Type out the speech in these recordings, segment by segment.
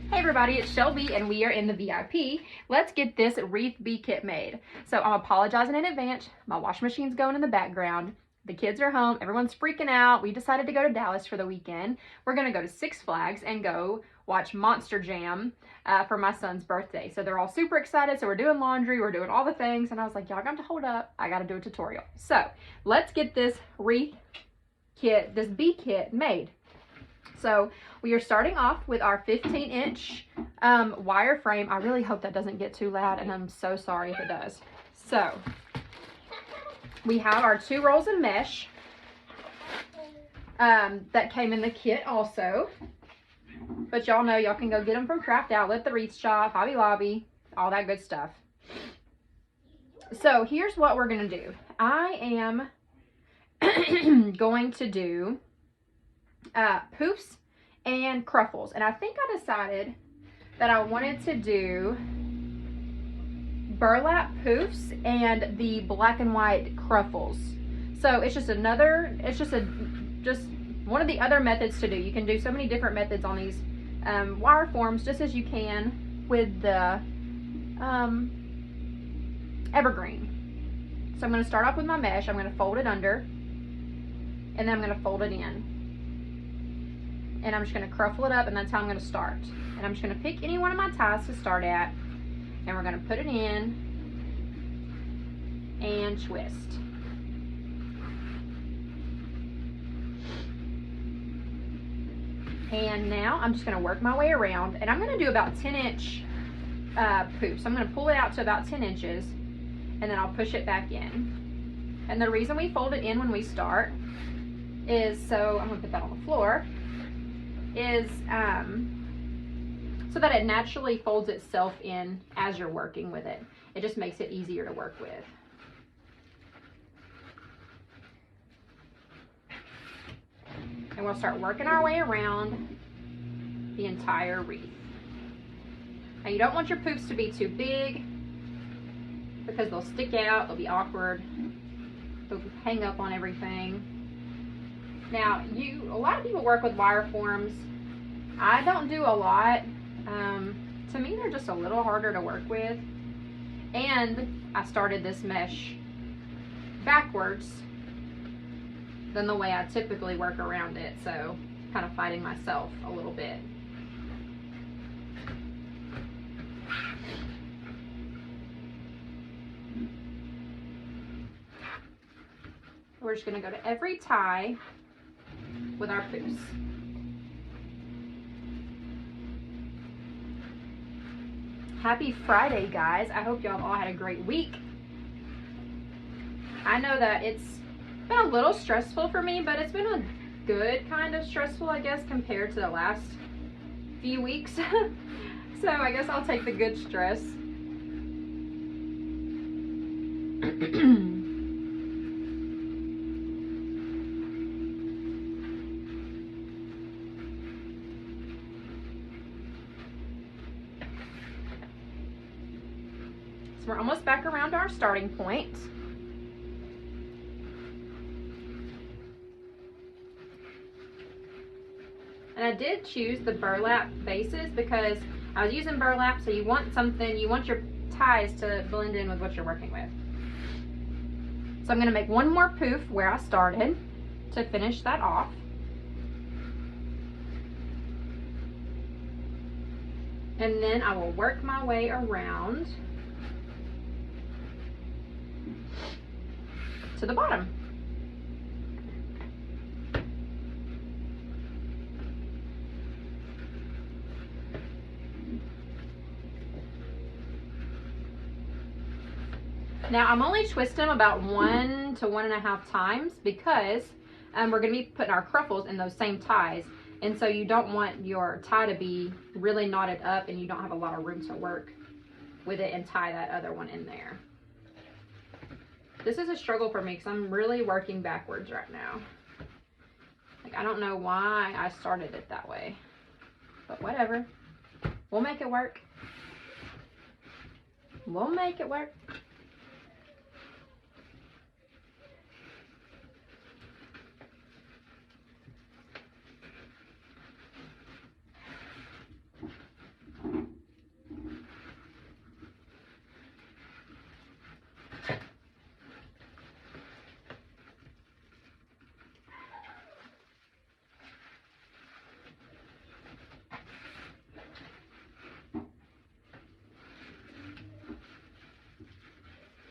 Hey everybody, it's Shelby and we are in the VIP. Let's get this wreath bee kit made. So I'm apologizing in advance. My washing machine's going in the background. The kids are home. Everyone's freaking out. We decided to go to Dallas for the weekend. We're going to go to Six Flags and go watch Monster Jam for my son's birthday. So they're all super excited. So we're doing laundry. We're doing all the things. And I was like, y'all got to hold up. I got to do a tutorial. So let's get this wreath kit, this bee kit made. So we are starting off with our 15-inch wire frame. I really hope that doesn't get too loud, and I'm so sorry if it does. So we have our 2 rolls of mesh that came in the kit also. But y'all know y'all can go get them from Craft Outlet, the Wreath Shop, Hobby Lobby, all that good stuff. So here's what we're going to do. I am going to do poofs and cruffles, and I think I decided that I wanted to do burlap poofs and the black and white cruffles. So it's just just one of the other methods to do. You can do so many different methods on these wire forms, just as you can with the evergreen. So I'm going to start off with my mesh. I'm going to fold it under, and then I'm going to fold it in. And I'm just going to cruffle it up, and that's how I'm going to start. And I'm just going to pick any one of my ties to start at, and we're going to put it in and twist. And now I'm just going to work my way around, and I'm going to do about 10-inch poofs. I'm going to pull it out to about 10 inches, and then I'll push it back in. And the reason we fold it in when we start is so, I'm going to put that on the floor, is so that it naturally folds itself in as you're working with it. It just makes it easier to work with. And we'll start working our way around the entire wreath. Now you don't want your poofs to be too big because they'll stick out, they'll be awkward, they'll hang up on everything. Now, a lot of people work with wire forms. I don't do a lot. To me, they're just a little harder to work with. And I started this mesh backwards than the way I typically work around it. So, kind of fighting myself a little bit. We're just going to go to every tie with our poofs. Happy Friday, guys. I hope y'all all had a great week. I know that it's been a little stressful for me, but it's been a good kind of stressful, I guess, compared to the last few weeks. So I guess I'll take the good stress. We're almost back around our starting point. And I did choose the burlap bases because I was using burlap, so you want your ties to blend in with what you're working with. So I'm going to make one more poof where I started to finish that off. And then I will work my way around to the bottom. Now I'm only twisting them about 1 to 1.5 times because we're going to be putting our cruffles in those same ties, and so you don't want your tie to be really knotted up and you don't have a lot of room to work with it and tie that other one in there. This is a struggle for me because I'm really working backwards right now. Like, I don't know why I started it that way, but whatever. We'll make it work. We'll make it work.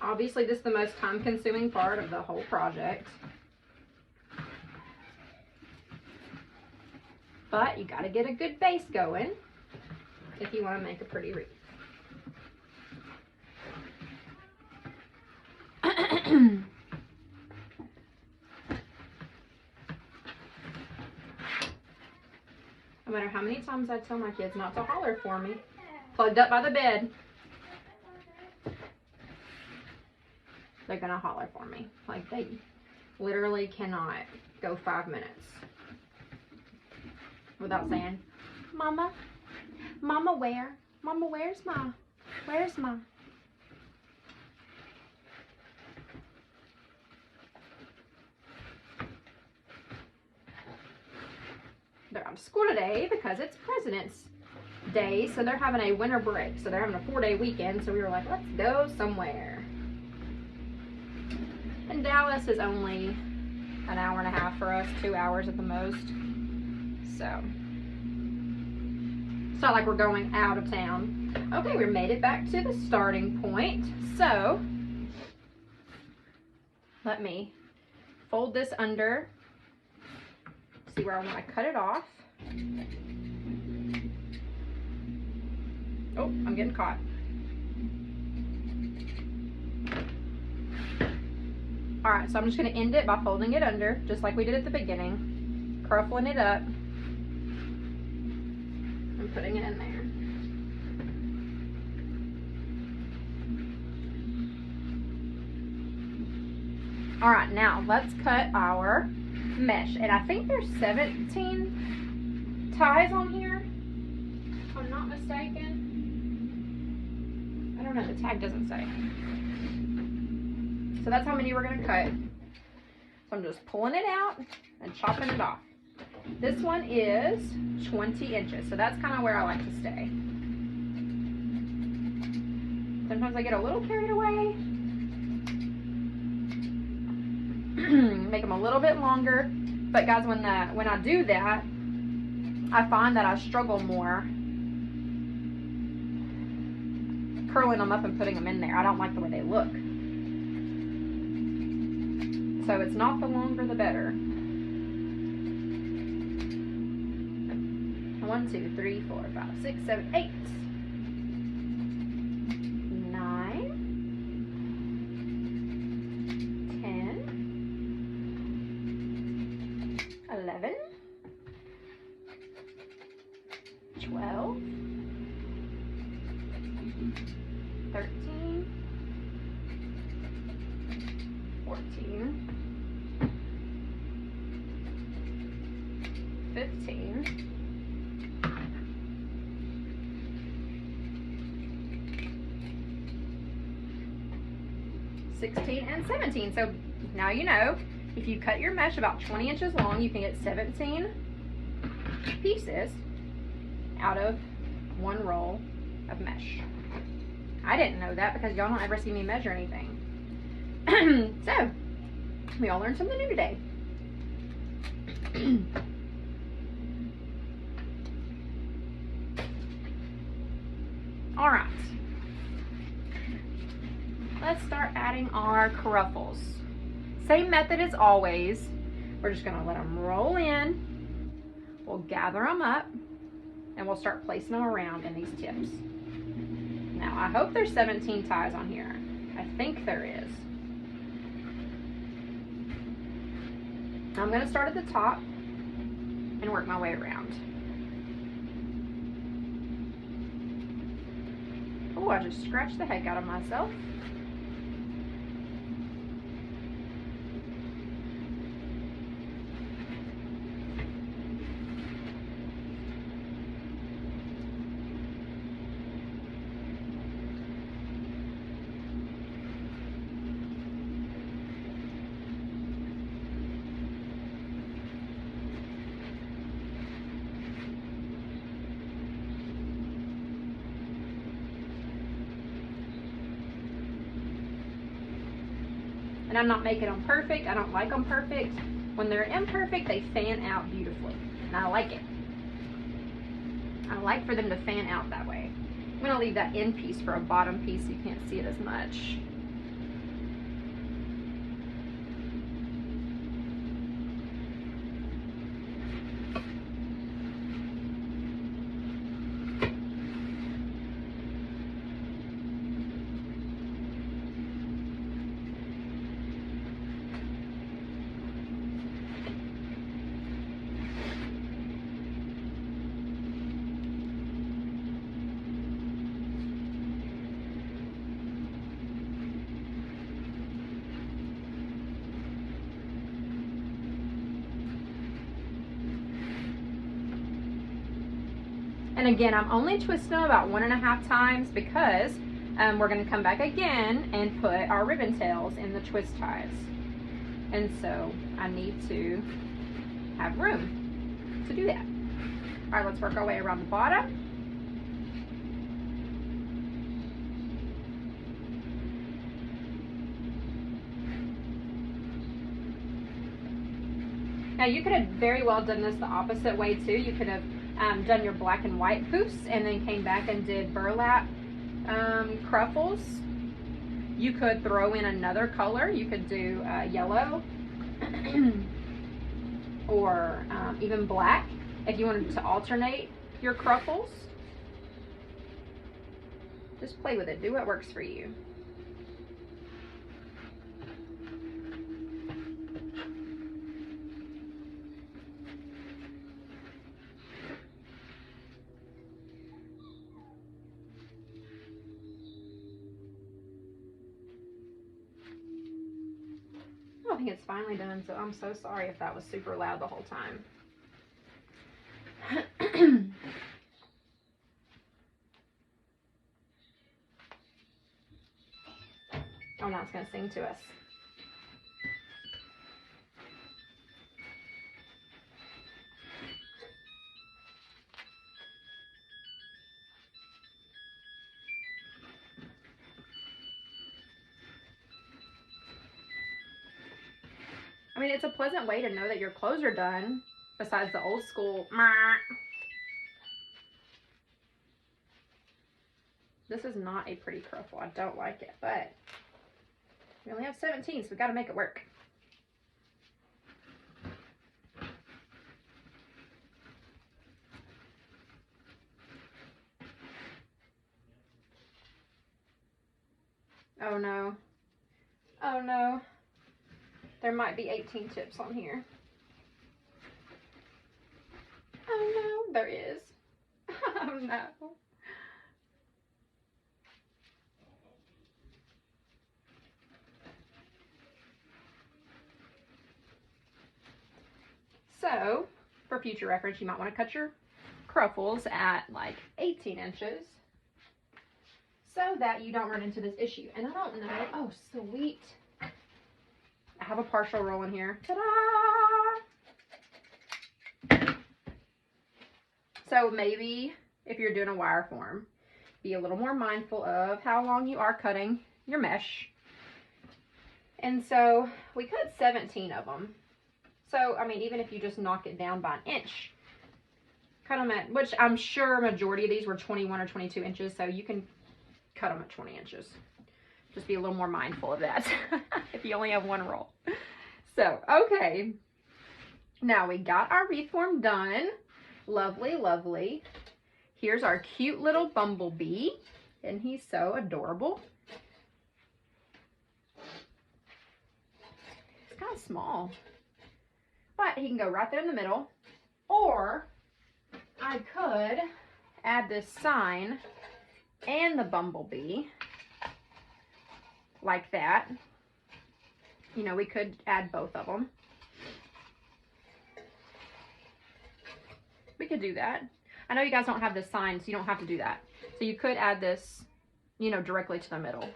Obviously, this is the most time-consuming part of the whole project. But you got to get a good base going if you want to make a pretty wreath. No matter how many times I tell my kids not to holler for me, plugged up by the bed, they're gonna holler for me. Like, they literally cannot go 5 minutes without saying, Mama, Mama where? Mama, where's my? They're out of school today because it's President's Day, so they're having a winter break. So they're having a 4-day weekend, so we were like, let's go somewhere. And Dallas is only an hour and a half for us, 2 hours at the most. So it's not like we're going out of town. Okay, we made it back to the starting point. So let me fold this under, see where I want to cut it off. Oh, I'm getting caught. All right, so I'm just going to end it by folding it under, just like we did at the beginning, cruffling it up, and putting it in there. All right, now let's cut our mesh, and I think there's 17 ties on here, if I'm not mistaken. I don't know, the tag doesn't say. So that's how many we're going to cut. So I'm just pulling it out and chopping it off. This one is 20 inches, so that's kind of where I like to stay. Sometimes I get a little carried away. Make them a little bit longer. But guys, when I do that, I find that I struggle more curling them up and putting them in there. I don't like the way they look. So it's not the longer the better. 1, 2, 3, 4, 5, 6, 7, 8. 9, 10, 11, 12, 13, 14, 15, 16, and 17. So now you know, if you cut your mesh about 20 inches long, you can get 17 pieces out of one roll of mesh. I didn't know that because y'all don't ever see me measure anything. So, we all learned something new today. All right. Let's start adding our cruffles. Same method as always. We're just gonna let them roll in. We'll gather them up and we'll start placing them around in these tips. Now, I hope there's 17 ties on here. I think there is. I'm gonna start at the top and work my way around. Oh, I just scratched the heck out of myself. And I'm not making them perfect. I don't like them perfect. When they're imperfect, they fan out beautifully. And I like it. I like for them to fan out that way. I'm going to leave that end piece for a bottom piece so you can't see it as much. And again, I'm only twisting them about 1.5 times because we're going to come back again and put our ribbon tails in the twist ties. And so I need to have room to do that. All right, let's work our way around the bottom. Now you could have very well done this the opposite way too. You could have done your black and white poofs and then came back and did burlap cruffles. You could throw in another color. You could do yellow or even black if you wanted to alternate your cruffles. Just play with it. Do what works for you. I think it's finally done, so I'm so sorry if that was super loud the whole time. Oh, now it's going to sing to us. I mean, it's a pleasant way to know that your clothes are done, besides the old school. This is not a pretty cruffle. I don't like it, but we only have 17, so we got to make it work. Oh no. Oh no. There might be 18 tips on here. Oh no, there is. Oh no. So, for future reference, you might want to cut your cruffles at like 18 inches so that you don't run into this issue. And I don't know. Oh, sweet. I have a partial roll in here. Ta-da! So maybe if you're doing a wire form, be a little more mindful of how long you are cutting your mesh. And so we cut 17 of them. So, I mean, even if you just knock it down by an inch, cut them at, which I'm sure a majority of these were 21 or 22 inches, so you can cut them at 20 inches. Just be a little more mindful of that if you only have one roll. So, okay. Now we got our wreath form done. Lovely, lovely. Here's our cute little bumblebee. And he's so adorable. It's kind of small. But he can go right there in the middle. Or I could add this sign and the bumblebee like that. You know, we could add both of them. We could do that. I know you guys don't have this sign, so you don't have to do that. So you could add this, you know, directly to the middle.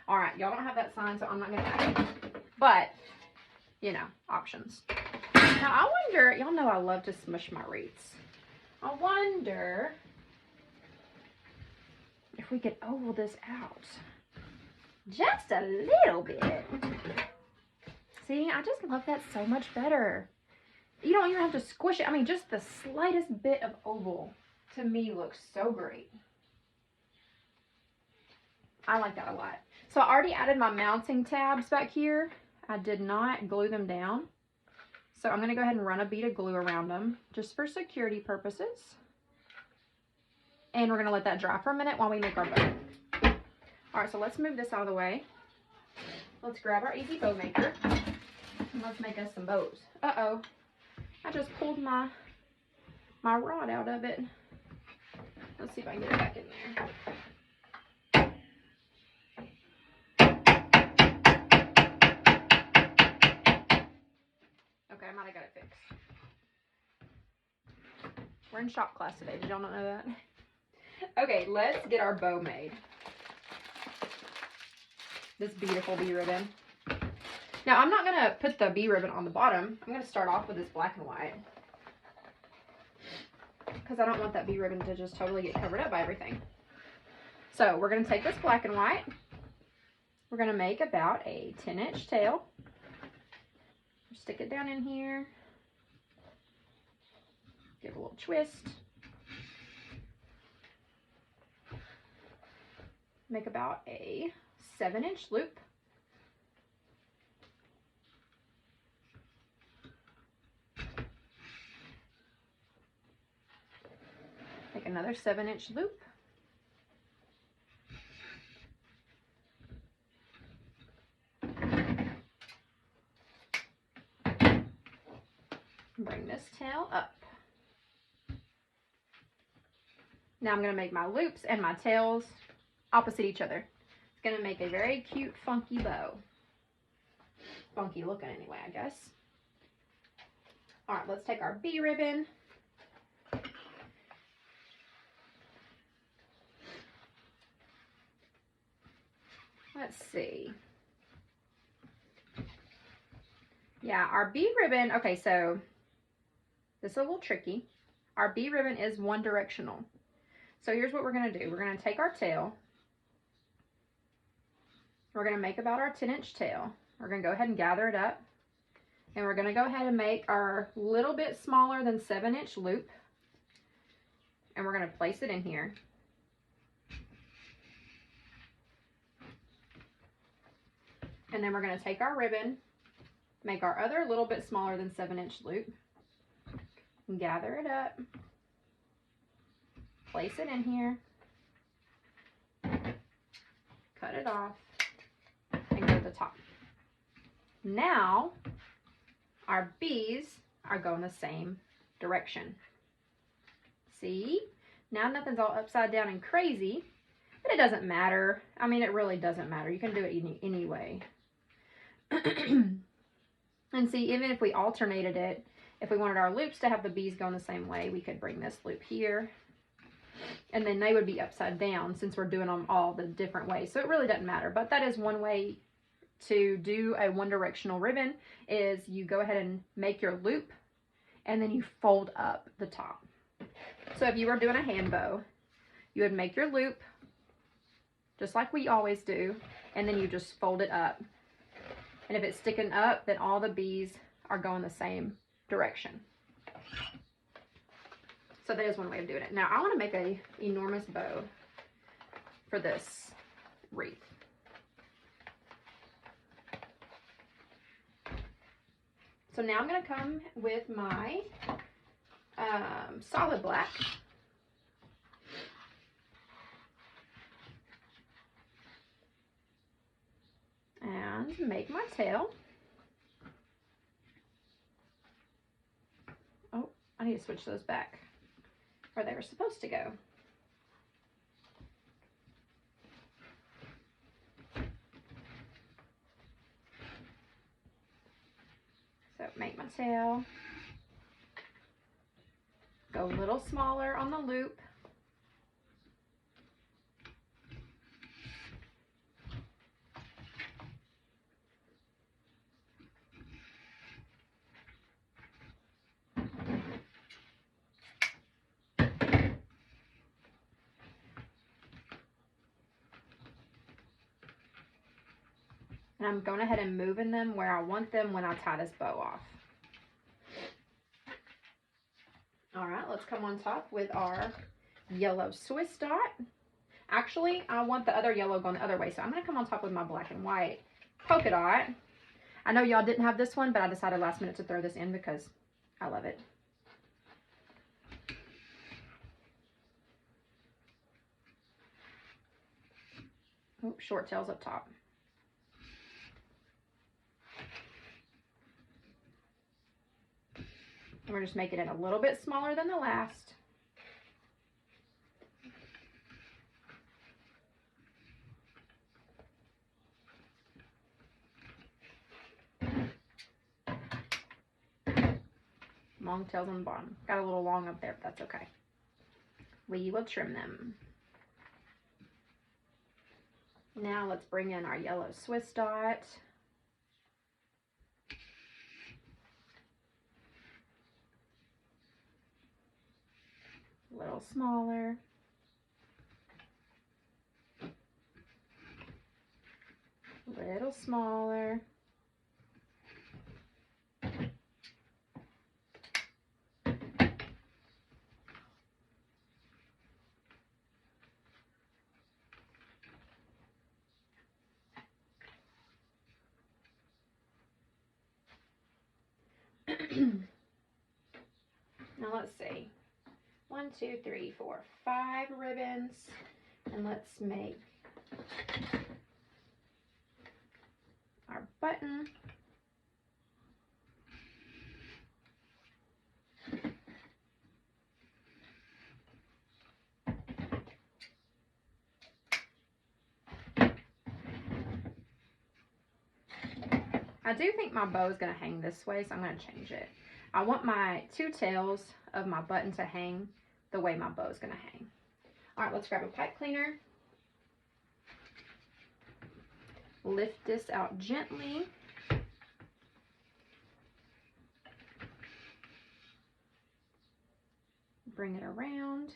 All right, y'all don't have that sign, so I'm not gonna add it. But, you know, options. Now I wonder, y'all know I love to smush my wreaths. I wonder if we could oval this out just a little bit. See, I just love that so much better. You don't even have to squish it. I mean, just the slightest bit of oval to me looks so great. I like that a lot. So I already added my mounting tabs back here. I did not glue them down. So I'm going to go ahead and run a bead of glue around them just for security purposes. And we're going to let that dry for a minute while we make our bow. All right, so let's move this out of the way. Let's grab our easy bow maker and let's make us some bows. Uh-oh, I just pulled my rod out of it. Let's see if I can get it back in there. Okay, I might have got it fixed. We're in shop class today. Did y'all not know that? Okay, let's get our bow made. This beautiful bee ribbon. Now, I'm not going to put the bee ribbon on the bottom. I'm going to start off with this black and white, because I don't want that bee ribbon to just totally get covered up by everything. So we're going to take this black and white. We're going to make about a 10-inch tail. Stick it down in here. Give it a little twist. Make about a 7-inch loop. Make another 7-inch loop. Bring this tail up. Now I'm going to make my loops and my tails opposite each other. It's going to make a very cute, funky bow. Funky looking anyway, I guess. All right, let's take our bee ribbon. Let's see. Yeah, our bee ribbon, okay, so this is a little tricky. Our bee ribbon is one directional. So here's what we're going to do. We're going to take our tail. We're going to make about our 10-inch tail. We're going to go ahead and gather it up. And we're going to go ahead and make our little bit smaller than 7-inch loop. And we're going to place it in here. And then we're going to take our ribbon, make our other little bit smaller than 7-inch loop, and gather it up, place it in here, cut it off, and go to the top. Now, our bees are going the same direction. See? Now nothing's all upside down and crazy, but it doesn't matter. I mean, it really doesn't matter. You can do it anyway. And see, even if we alternated it, if we wanted our loops to have the bees going the same way, we could bring this loop here, and then they would be upside down since we're doing them all the different ways. So it really doesn't matter, but that is one way to do a one directional ribbon, is you go ahead and make your loop and then you fold up the top. So if you were doing a hand bow, you would make your loop just like we always do, and then you just fold it up. And if it's sticking up, then all the bees are going the same direction. So that is one way of doing it. Now I want to make an enormous bow for this wreath. So now I'm going to come with my solid black. And make my tail. Oh, I need to switch those back where they were supposed to go. So make my tail. Go a little smaller on the loop. And I'm going ahead and moving them where I want them when I tie this bow off. All right, let's come on top with our yellow Swiss dot. Actually, I want the other yellow going the other way, so I'm going to come on top with my black and white polka dot. I know y'all didn't have this one, but I decided last minute to throw this in because I love it. Oh, short tails up top. And we're just making it a little bit smaller than the last. Long tails on the bottom. Got a little long up there, but that's okay. We will trim them. Now let's bring in our yellow Swiss dot. A little smaller. A little smaller. Now let's see. 1, 2, 3, 4, 5 ribbons. And let's make our button. I do think my bow is going to hang this way, so I'm going to change it. I want my 2 tails of my button to hang the way my bow is going to hang. All right, let's grab a pipe cleaner. Lift this out gently. Bring it around.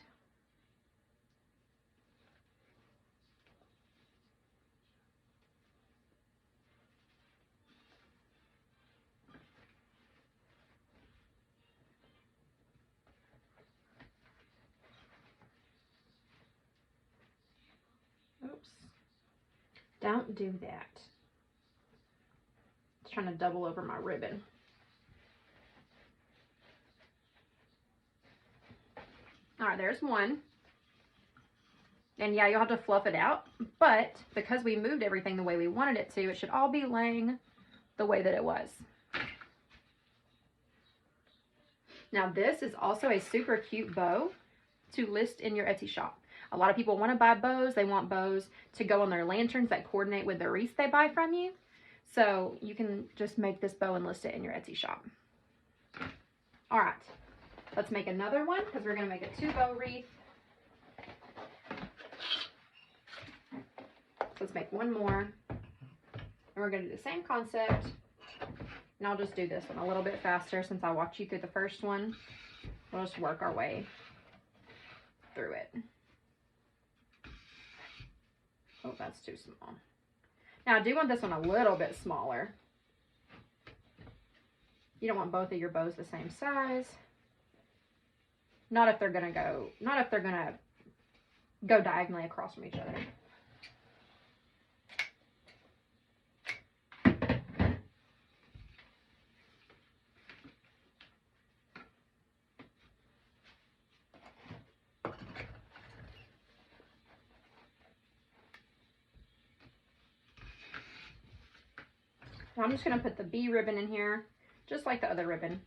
Oops. Don't do that. It's trying to double over my ribbon. All right, there's one. And yeah, you'll have to fluff it out, but because we moved everything the way we wanted it to, it should all be laying the way that it was. Now this is also a super cute bow to list in your Etsy shop. A lot of people want to buy bows. They want bows to go on their lanterns that coordinate with the wreaths they buy from you. So you can just make this bow and list it in your Etsy shop. All right, let's make another one because we're going to make a 2-bow wreath. Let's make one more. And we're going to do the same concept. And I'll just do this one a little bit faster since I walked you through the first one. We'll just work our way through it. Oh, that's too small. Now I do want this one a little bit smaller. You don't want both of your bows the same size. Not if they're gonna go diagonally across from each other. Now I'm just going to put the B ribbon in here, just like the other ribbon.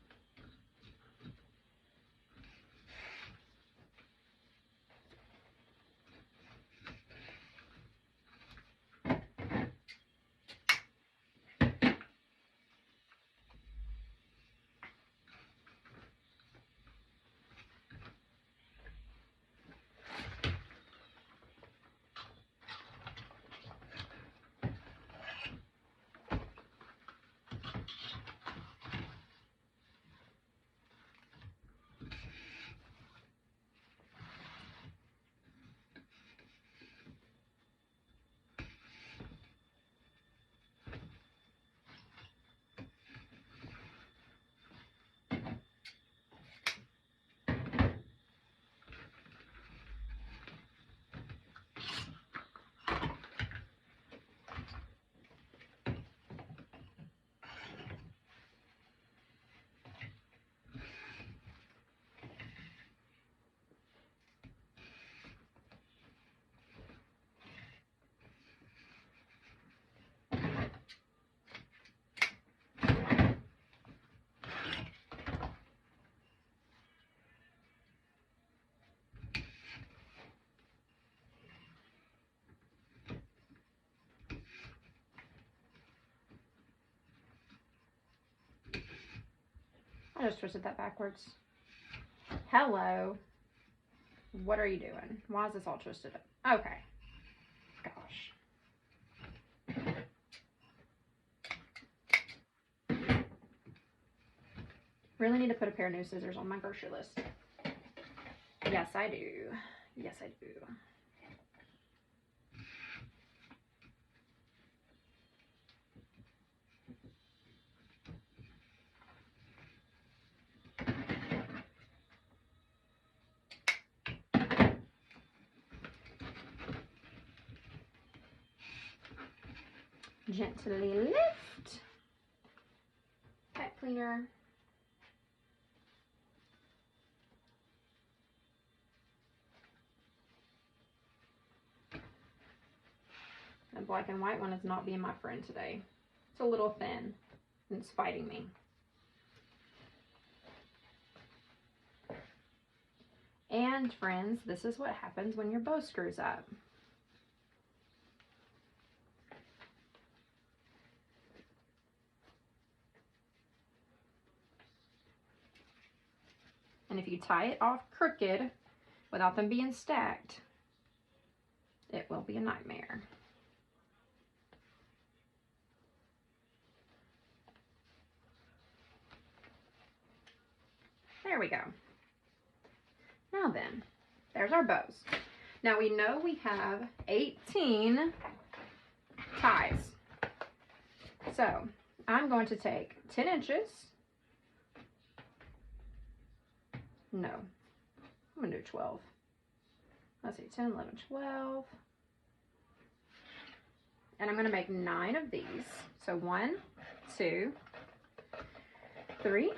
just twisted that backwards. Hello. What are you doing? Why is this all twisted up? Okay. Gosh. Really need to put a pair of new scissors on my grocery list. Yes, I do. Yes, I do. Gently lift. Pipe cleaner. The black and white one is not being my friend today. It's a little thin and it's fighting me. And friends, this is what happens when your bow screws up. And if you tie it off crooked without them being stacked, it will be a nightmare. There we go. Now then, there's our bows. Now we know we have 18 ties. So I'm going to take 10 inches. No, I'm going to do 12. Let's see, 10, 11, 12. And I'm going to make 9 of these. So 1, 2, 3,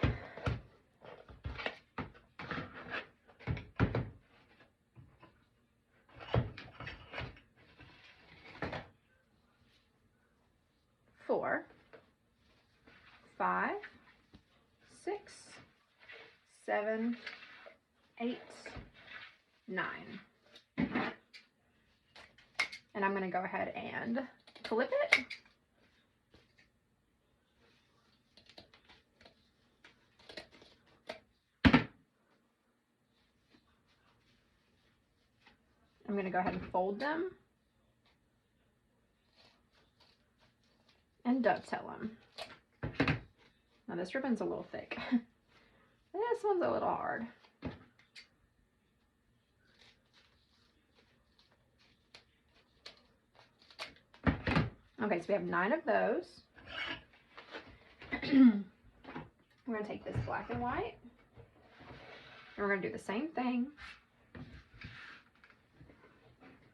4, 5, 6, 7, 8, 9. And I'm going to go ahead and flip it. I'm going to go ahead and fold them and dovetail them. Now this ribbon's a little thick. This one's a little hard. Okay, so we have 9 of those. We're going to take this black and white, and we're going to do the same thing.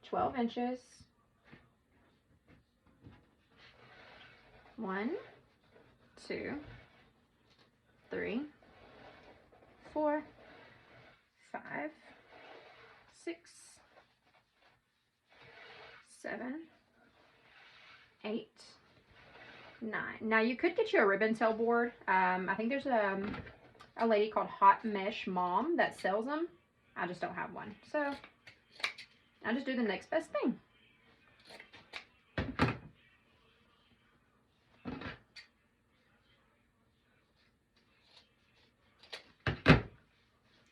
12 inches. 1, 2, 3, 4, 5, 6, 7, 8, 9. Now you could get you a ribbon tail board. I think there's a lady called Hot Mesh Mom that sells them. I just don't have one, so I just do the next best thing.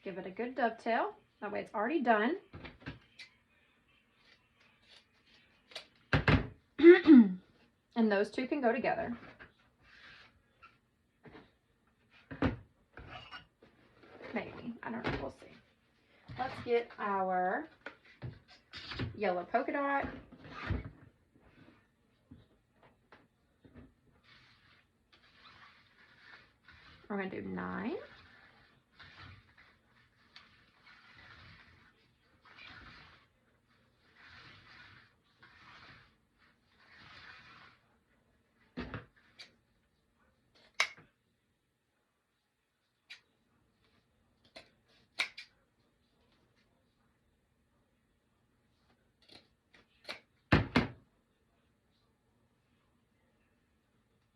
Give it a good dovetail. That way it's already done. And those two can go together. Maybe. I don't know. We'll see. Let's get our yellow polka dot. We're going to do 9.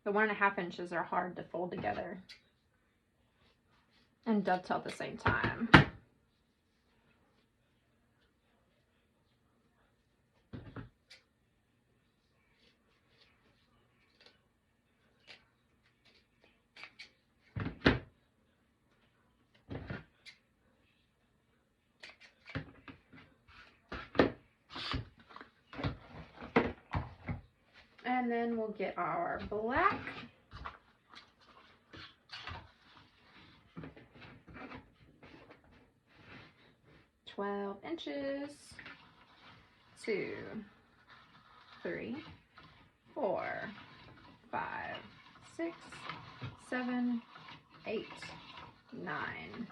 The 1.5 inches are hard to fold together and dovetail at the same time. And then we'll get our black. "12 inches, 2, 3, 4, 5, 6, 7, 8, 9.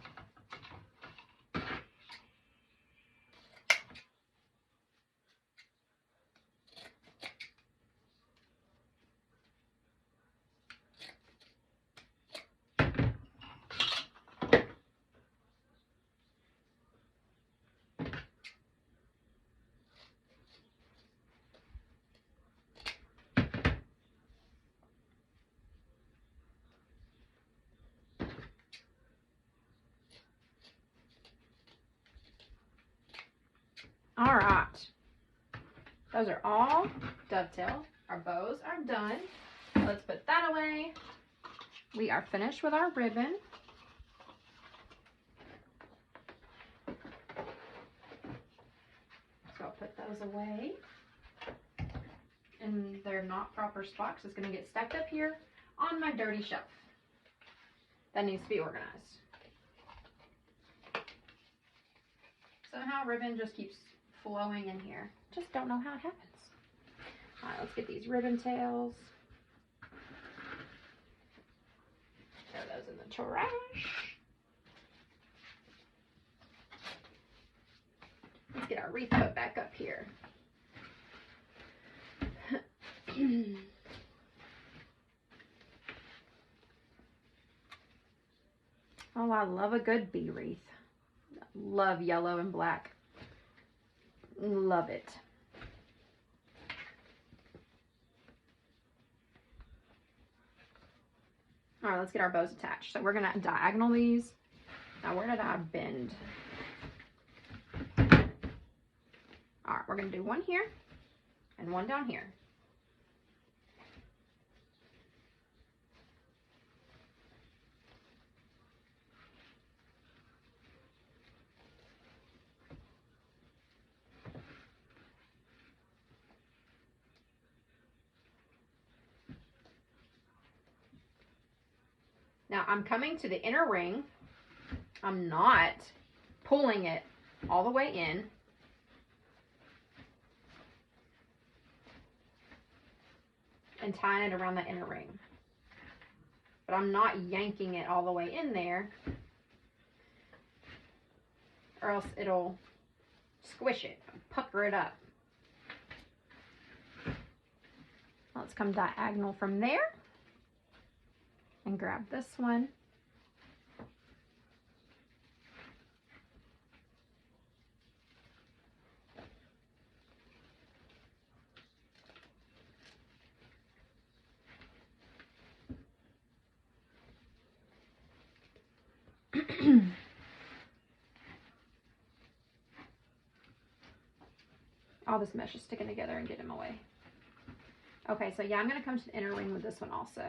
All right, those are all dovetail. Our bows are done. Let's put that away. We are finished with our ribbon. So I'll put those away. And they're not proper spots. It's going to get stacked up here on my dirty shelf. That needs to be organized. Somehow ribbon just keeps flowing in here. Just don't know how it happens. All right, let's get these ribbon tails. Throw those in the trash. Let's get our wreath put back up here. Oh, I love a good bee wreath. Love yellow and black. Love it. All right, let's get our bows attached. So we're gonna diagonal these. Now, where did I bend? All right, we're gonna do one here and one down here. Now I'm coming to the inner ring. I'm not pulling it all the way in. And tying it around the inner ring. But I'm not yanking it all the way in there, or else it'll squish it, pucker it up. Let's come diagonal from there and grab this one. All this mesh is sticking together and get him away. Okay, so yeah, I'm going to come to the inner ring with this one also.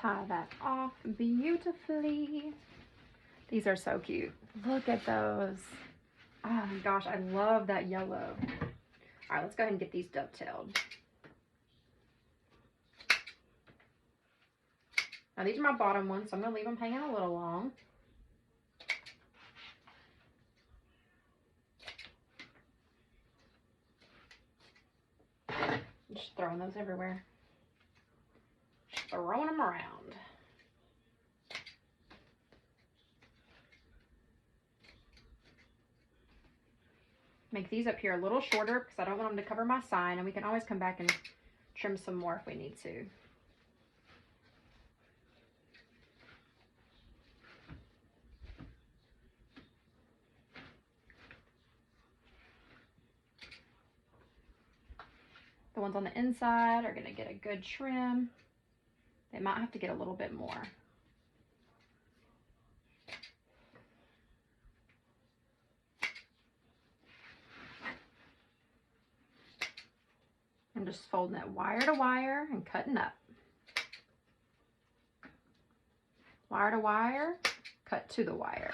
Tie that off beautifully. These are so cute. Look at those. Oh my gosh, I love that yellow. All right, let's go ahead and get these dovetailed. Now these are my bottom ones, so I'm gonna leave them hanging a little long. Just throwing those everywhere. Just throwing them around. Make these up here a little shorter because I don't want them to cover my sign, and we can always come back and trim some more if we need to. The ones on the inside are going to get a good trim. They might have to get a little bit more. just folding it wire to wire and cutting up. Wire to wire, cut to the wire.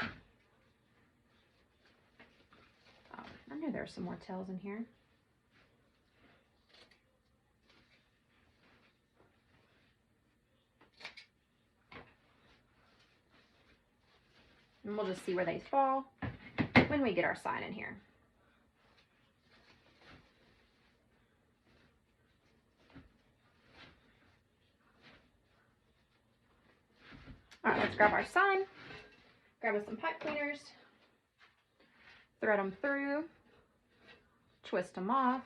Oh, I knew there were some more tails in here. And we'll just see where they fall when we get our sign in here. All right, let's grab our sign, grab us some pipe cleaners, thread them through, twist them off.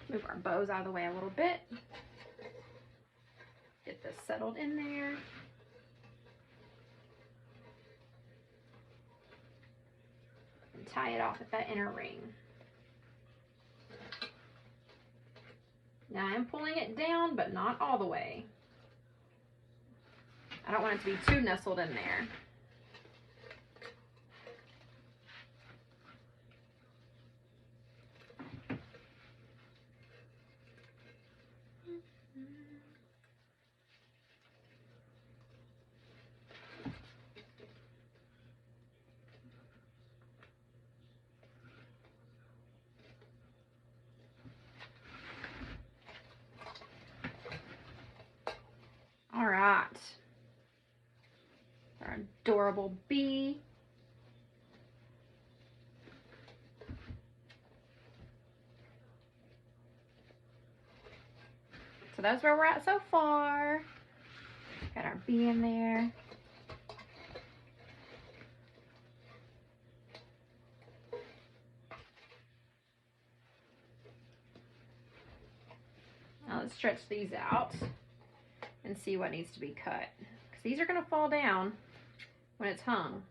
Move our bows out of the way a little bit. Get this settled in there. And tie it off at that inner ring. Now I'm pulling it down, but not all the way. I don't want it to be too nestled in there. All right, our adorable bee. So that's where we're at so far. Got our bee in there. Now let's stretch these out and see what needs to be cut. Because these are going to fall down when it's hung.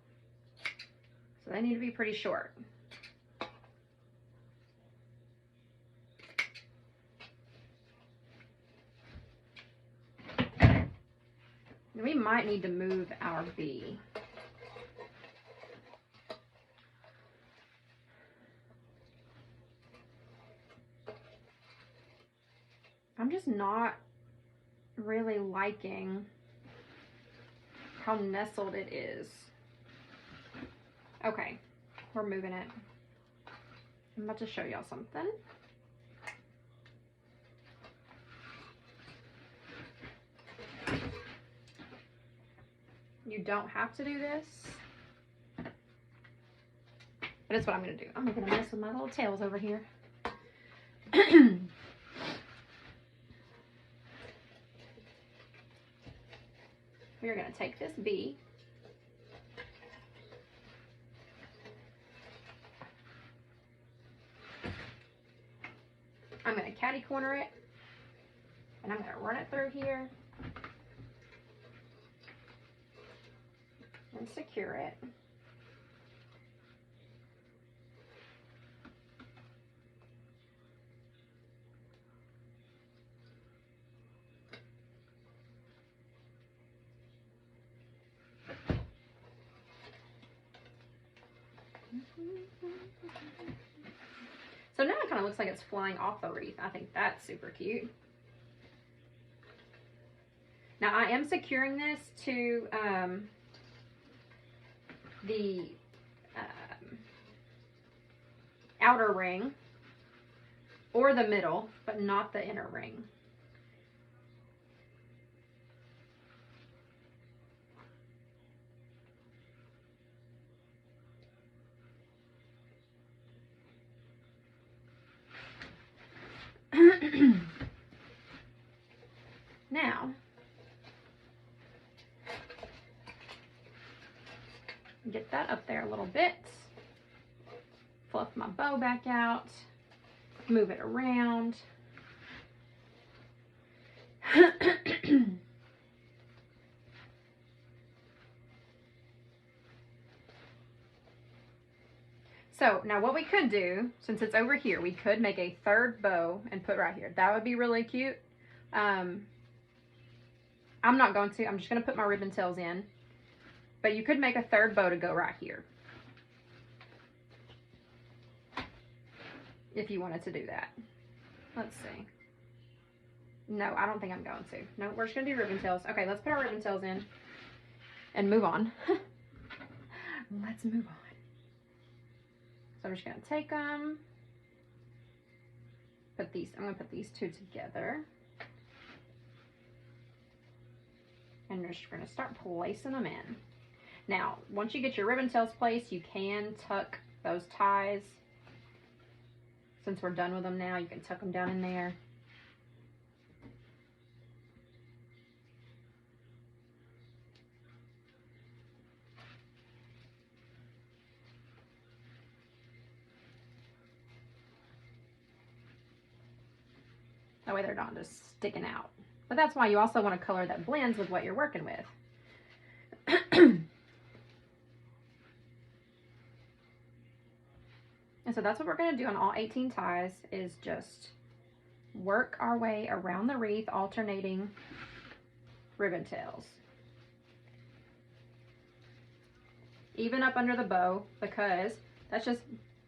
So they need to be pretty short. And we might need to move our bee. I'm just not really liking how nestled it is. Okay, we're moving it. I'm about to show y'all something. You don't have to do this, but it's what I'm gonna do. I'm gonna mess with my little tails over here. We're going to take this bee, I'm going to catty corner it, and I'm going to run it through here and secure it. So now it kind of looks like it's flying off the wreath. I think that's super cute. Now I am securing this to the outer ring or the middle, but not the inner ring. Now, get that up there a little bit, fluff my bow back out, move it around. So now what we could do, since it's over here, we could make a third bow and put right here. That would be really cute. I'm not going to. I'm just going to put my ribbon tails in. But you could make a third bow to go right here, if you wanted to do that. Let's see. No, I don't think I'm going to. No, we're just going to do ribbon tails. Okay, let's put our ribbon tails in and move on. Let's move on. So I'm just going to take them, I'm going to put these two together. And we're just going to start placing them in. Now, once you get your ribbon tails placed, you can tuck those ties. Since we're done with them now, you can tuck them down in there. That way they're not just sticking out. But that's why you also want a color that blends with what you're working with. And so that's what we're going to do on all 18 ties, is just work our way around the wreath, alternating ribbon tails. Even up under the bow, because that's just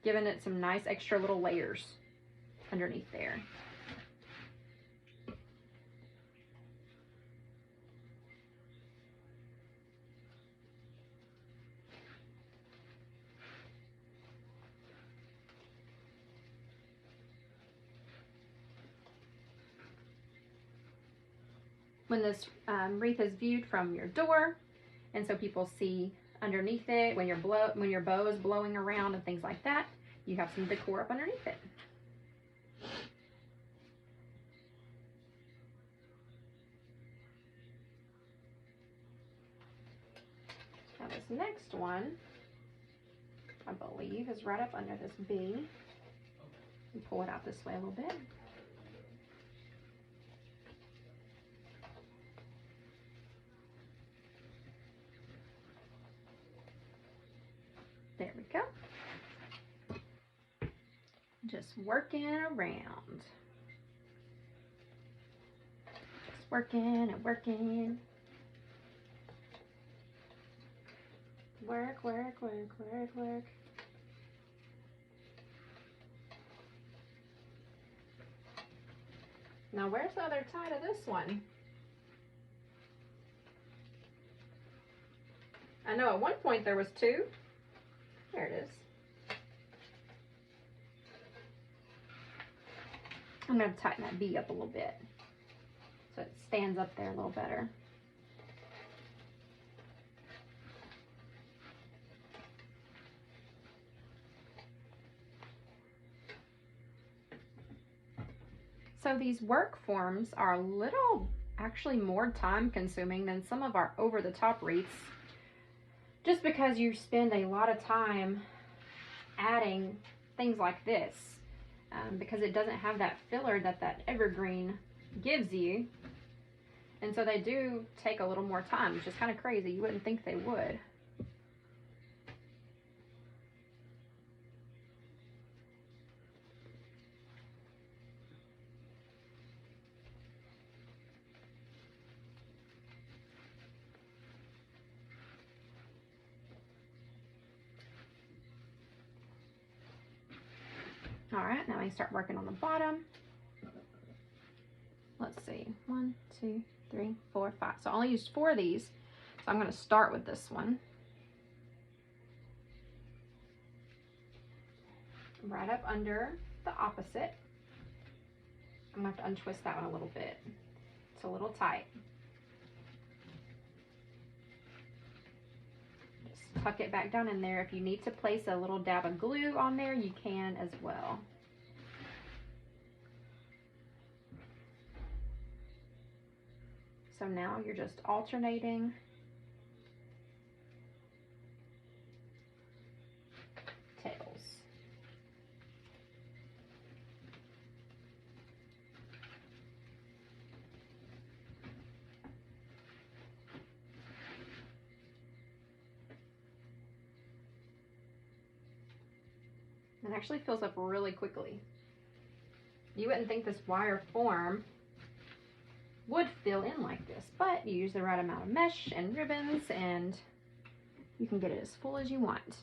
giving it some nice extra little layers underneath there. When this wreath is viewed from your door, and so people see underneath it, when your bow is blowing around and things like that, you have some decor up underneath it. Now this next one, I believe, is right up under this B. And pull it out this way a little bit. There we go. Just working around. Just working and working. Work, work, work, work, work. Now where's the other tie to this one? I know at one point there was two. There it is. I'm going to tighten that B up a little bit so it stands up there a little better. So these work forms are a little actually more time consuming than some of our over-the-top wreaths, just because you spend a lot of time adding things like this, because it doesn't have that filler that evergreen gives you. And so they do take a little more time, which is kind of crazy. You wouldn't think they would. All right, now I start working on the bottom. Let's see, 1, 2, 3, 4, 5. So I only used 4 of these. So I'm going to start with this one. Right up under the opposite. I'm going to have to untwist that one a little bit. It's a little tight. Just tuck it back down in there. If you need to place a little dab of glue on there, you can as well. So now you're just alternating tails. It actually fills up really quickly. You wouldn't think this wire form would fill in like this, but you use the right amount of mesh and ribbons and you can get it as full as you want.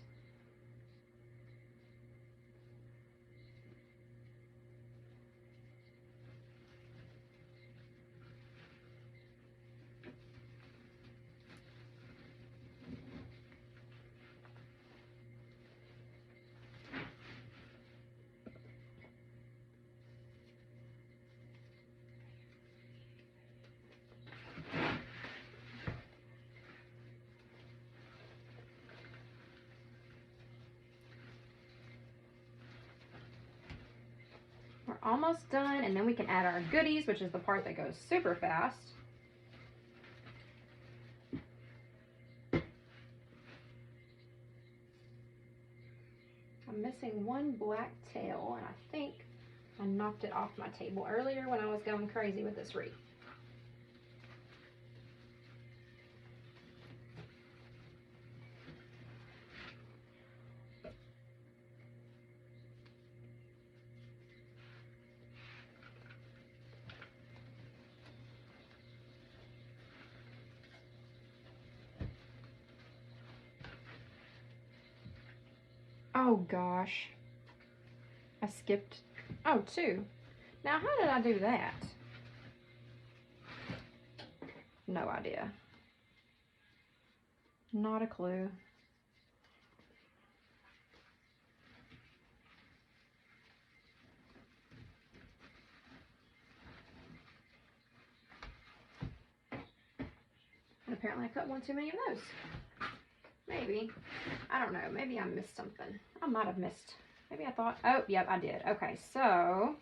We're almost done, and then we can add our goodies, which is the part that goes super fast. I'm missing one black tail, and I think I knocked it off my table earlier when I was going crazy with this wreath. Oh gosh, I skipped, oh, 2. Now how did I do that? No idea. Not a clue. And apparently I cut one too many of those. Maybe. I don't know. Maybe I missed something. I might have missed. Maybe I thought, oh, yep, I did. Okay, so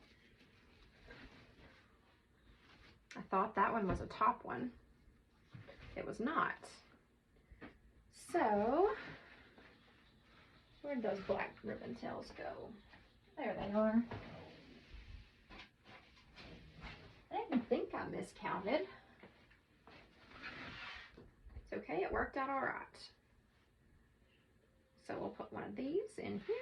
I thought that one was a top one. It was not. So where'd those black ribbon tails go? There they are. I didn't think I miscounted. It's okay, it worked out all right. So we'll put one of these in here.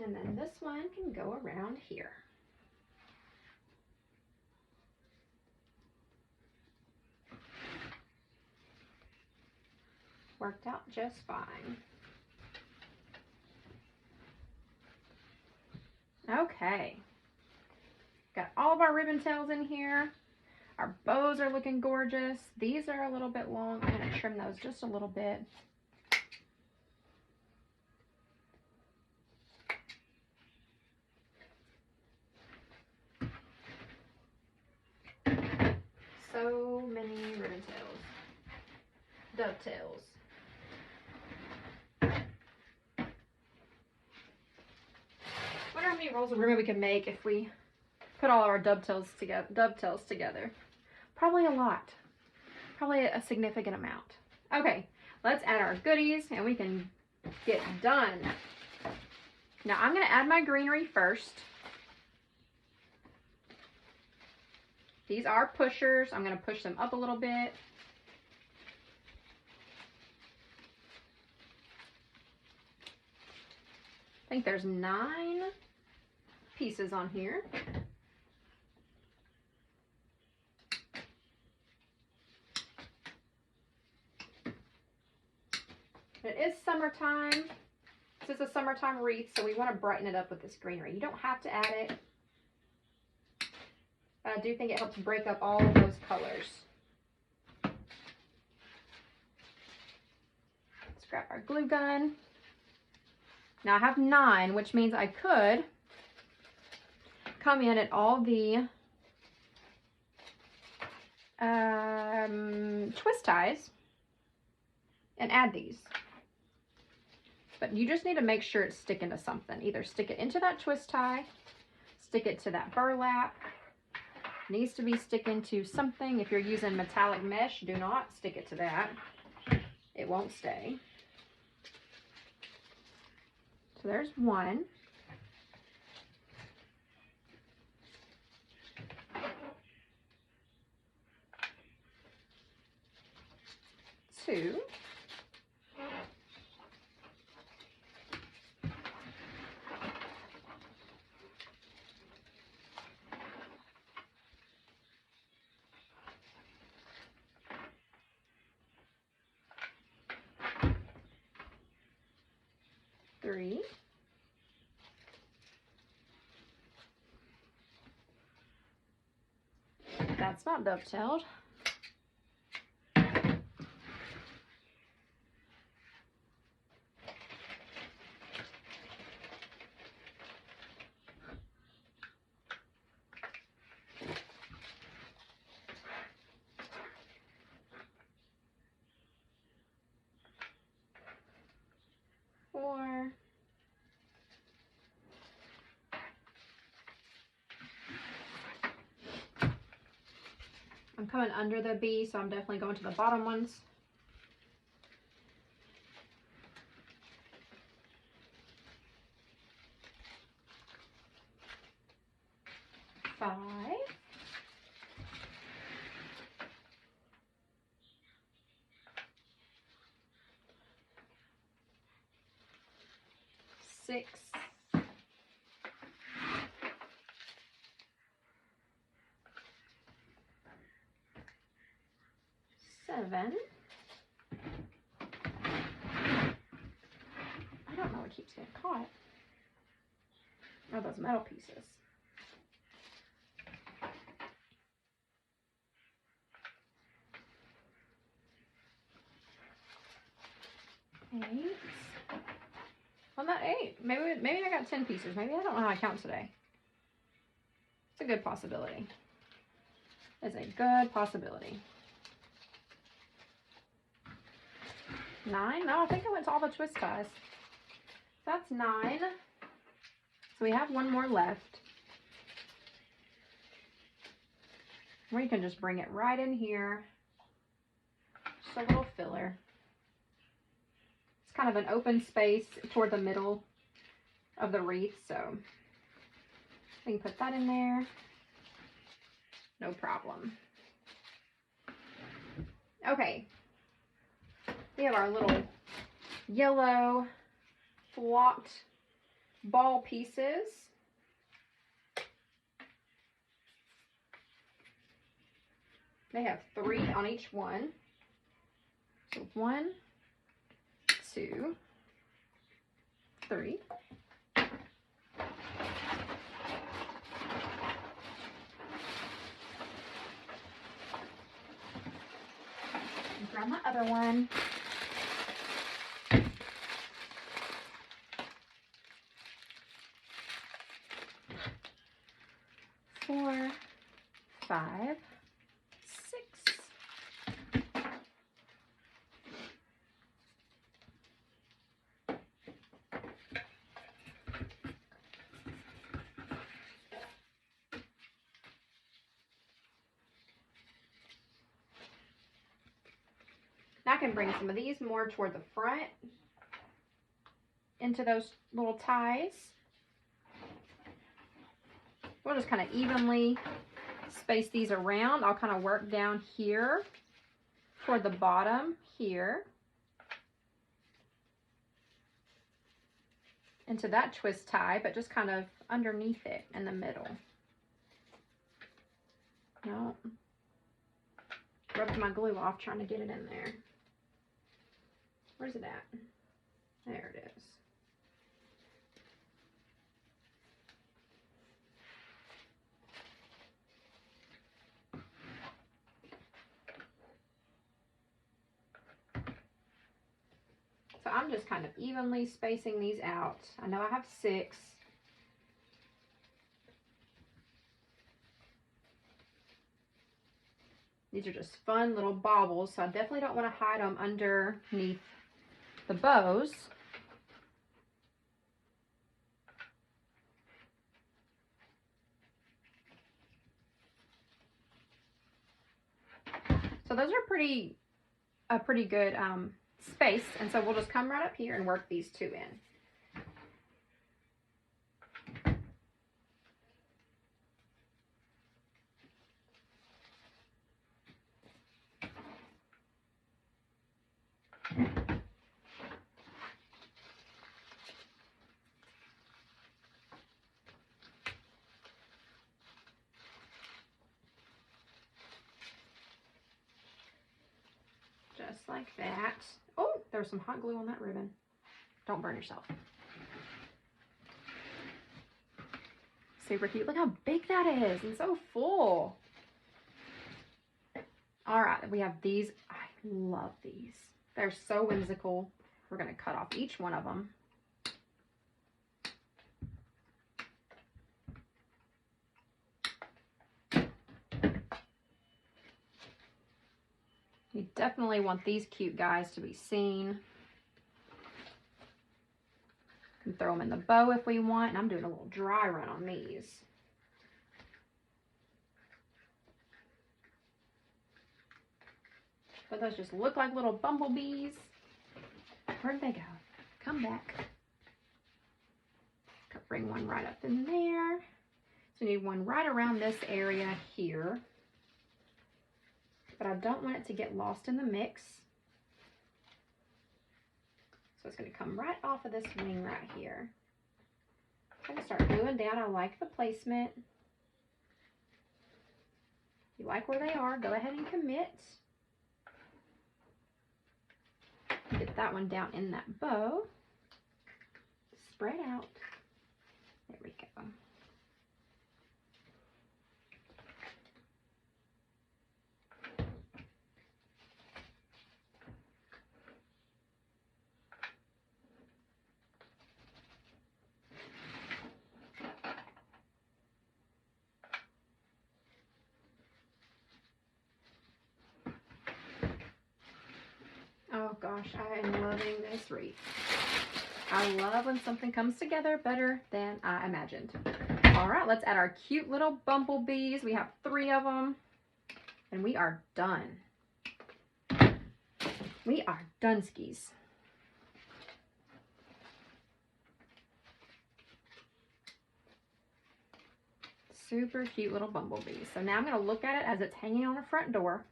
And then this one can go around here. Worked out just fine. Okay. Got all of our ribbon tails in here. Our bows are looking gorgeous. These are a little bit long. I'm going to trim those just a little bit. So many ribbon tails. Dovetails. Wonder how many rolls of ribbon we can make if we put all our dovetails together. Probably a lot. Probably a significant amount. Okay, let's add our goodies and we can get done. Now I'm going to add my greenery first. These are pushers. I'm going to push them up a little bit. I think there's 9 pieces on here. It is summertime. This is a summertime wreath, so we want to brighten it up with this greenery. You don't have to add it, but I do think it helps break up all of those colors. Let's grab our glue gun. Now I have 9, which means I could come in at all the twist ties and add these. But you just need to make sure it's sticking to something. Either stick it into that twist tie, stick it to that burlap. It needs to be sticking to something. If you're using metallic mesh, do not stick it to that. It won't stay. So there's one. Two. Three. That's not dovetailed. Four. I'm coming under the B, so I'm definitely going to the bottom ones. Five. Six. Seven. I don't know what keeps getting caught. Oh, those metal pieces. 8. Well, not 8. Maybe I got 10 pieces. Maybe I don't know how I count today. It's a good possibility. It's a good possibility. 9. No, I think I went to all the twist ties. That's 9. So we have one more left. Or you can just bring it right in here. Just a little filler. It's kind of an open space toward the middle of the wreath, so we can put that in there. No problem. Okay. We have our little yellow flocked ball pieces. They have 3 on each one. So 1, 2, 3. And grab my other one. 4, 5, 6. Now I can bring some of these more toward the front into those little ties. We'll just kind of evenly space these around. I'll kind of work down here toward the bottom here into that twist tie, but just kind of underneath it in the middle. No, rubbed my glue off trying to get it in there. Where's it at? There it is. So I'm just kind of evenly spacing these out. I know I have 6. These are just fun little baubles, so I definitely don't want to hide them underneath the bows. So those are a pretty good space, and so we'll just come right up here and work these 2 in. just like that. Oh, there's some hot glue on that ribbon. Don't burn yourself. Super cute. Look how big that is and so full. All right, we have these. I love these. They're so whimsical. We're going to cut off each one of them. You definitely want these cute guys to be seen. You can throw them in the bow if we want. And I'm doing a little dry run on these. But those just look like little bumblebees. Where'd they go? Come back. Bring one right up in there. So we need one right around this area here. But I don't want it to get lost in the mix. So it's going to come right off of this wing right here. I'm going to start gluing down. I like the placement. If you like where they are, go ahead and commit. Get that one down in that bow. Spread out. There we go. Oh gosh, I am loving this wreath. I love when something comes together better than I imagined. All right, let's add our cute little bumblebees. We have 3 of them, and we are done. We are done skis. Super cute little bumblebees. So now I'm going to look at it as it's hanging on a front door.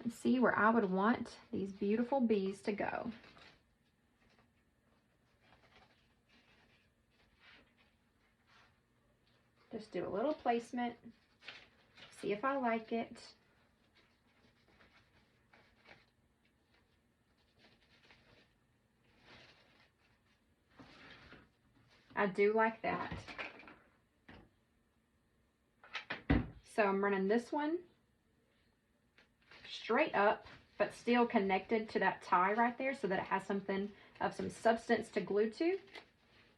And see where I would want these beautiful bees to go. Just do a little placement, see if I like it. I do like that. So I'm running this one straight up, but still connected to that tie right there so that it has something of some substance to glue to.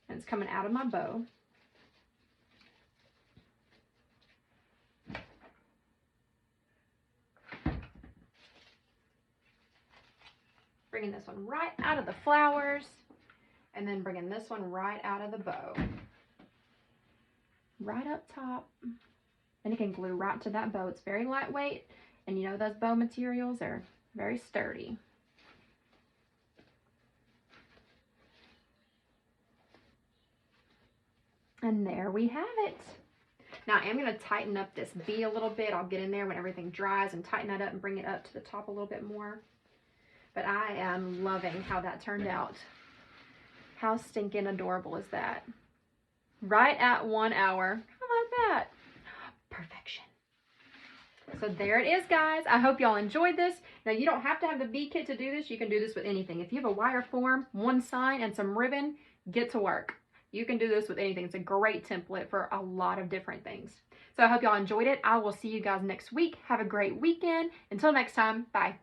And it's coming out of my bow. Bringing this one right out of the flowers, and then bringing this one right out of the bow. Right up top. And it can glue right to that bow. It's very lightweight. And you know those bow materials are very sturdy. And there we have it. Now I am going to tighten up this bee a little bit. I'll get in there when everything dries and tighten that up and bring it up to the top a little bit more. But I am loving how that turned out. How stinking adorable is that? Right at 1 hour. How about that? Perfection. So there it is, guys. I hope y'all enjoyed this. Now, you don't have to have the bee kit to do this. You can do this with anything. If you have a wire form, 1 sign, and some ribbon, get to work. You can do this with anything. It's a great template for a lot of different things. So I hope y'all enjoyed it. I will see you guys next week. Have a great weekend. Until next time, bye.